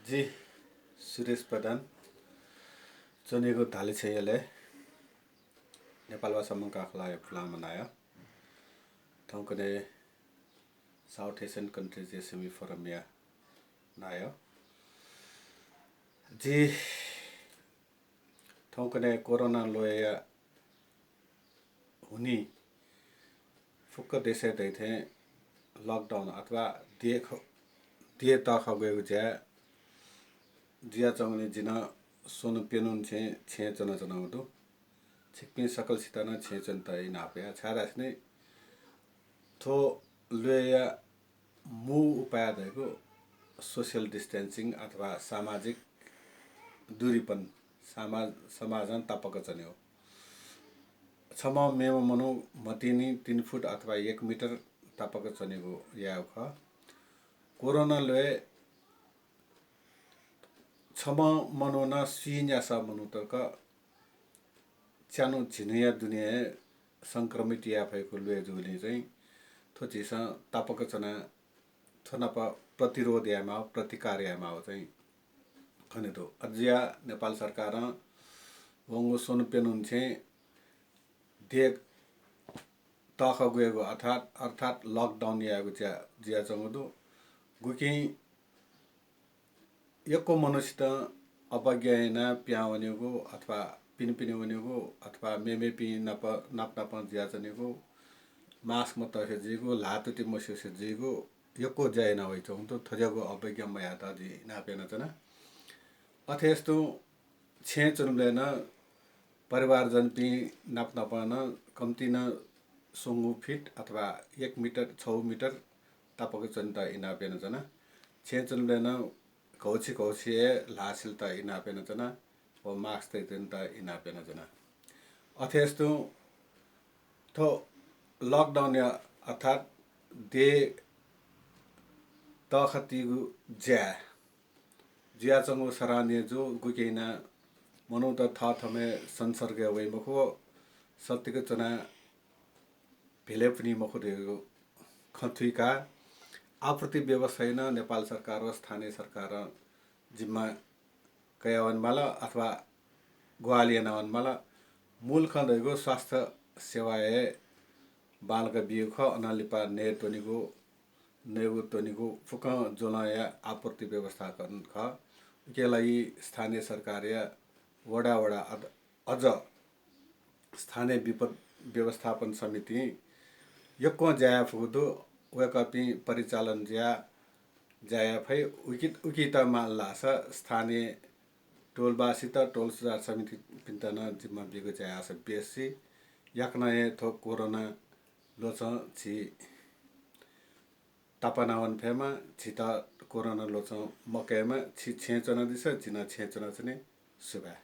जी सुरेश प्रधान चनेको धाले छैले नेपाल भाषा मंकाखला प्लान बनाया थौकने South Asian countries SME forum या नायो जी थौकने कोरोना लोया हुनी फुक्क देशे दैथे लकडाउन अथवा दिए तख गएको ज्या जिया चंगले जिना सोनु पेनुन छे चना चनाउदो छिक्पी सकल सिताना छे चनता नापया छारास्ने थो लया मु उपाय भएको सोशल डिस्टेंसिंग अथवा सामाजिक दूरीपन समाजन तापक चन्यो छमा मेम मनु मतिनी 3 फुट अथवा 1 मिटर तापक चनेको या ख कोरोना लय छमा मनोना सिन्यासा मनुतक च्यानो झिनिया दुनिया संक्रमित या भएको लय जुले चाहिँ थोचिसा तापक चना थनप प्रतिरोध यामा प्रतिकार यामा चाहिँ खनेतो अज्या नेपाल सरकार वंगो सोन पेनुन छे देख तख गएको अर्थात लकडाउन याको जिया चंगदो गुकी यको मनुष्य अपज्ञाना प्यावनेको अथवा पिनपिनवनेको अथवा मेमे पि नाप जिया चनेको मास्क मत हेजेको लातुति मस्यो सेजेको यको जायना होइ त थजको अपज्ञा मयाता जी नापेन तना अथेस्तो छे चुनलेन परिवार जन पि नापन कम्ती न सोंगु फिट अथवा 1 मिटर 6 मिटर तापक चनता इनापेन जना छे चुनलेन कौची लासिलता इनापेन जना व मास्क तैतनता इनापेन जना अथेस्तो थो लकडाउन या अर्थात दे तखतिगु जिया चंगु सराने जो गुकेना मनु त थमे संसर्ग वै मखो सत्यको चना भेले पनि मखो देको खथुइका आप्रति व्यवस्थायन नेपाल सरकार र स्थानीय सरकार जिम्मा कयावन माला अथवा ग्वालियनावन माला मूल खँदैको स्वास्थ्य सेवाए बालका बियुख अनालिपा नेतोनिको नेगुतोनिको फुक जोलाया आपूर्ति व्यवस्थापन ख के लागि स्थानीय सरकार या वडा अझ स्थानीय विपद व्यवस्थापन समिति यक्को जाया फुदो वकपि परिचालन जाया फै उकिता माल्लास स्थानीय टोलबासित टोल सुधार समिति पिन्तन जिम्मा बिगो जाया स बेसी याकनाए थो कोरोना लोच छि तापनावन फेमा छिता कोरोना लोच मकैमा छि छेचना दिस जिना छेचना छने सुबा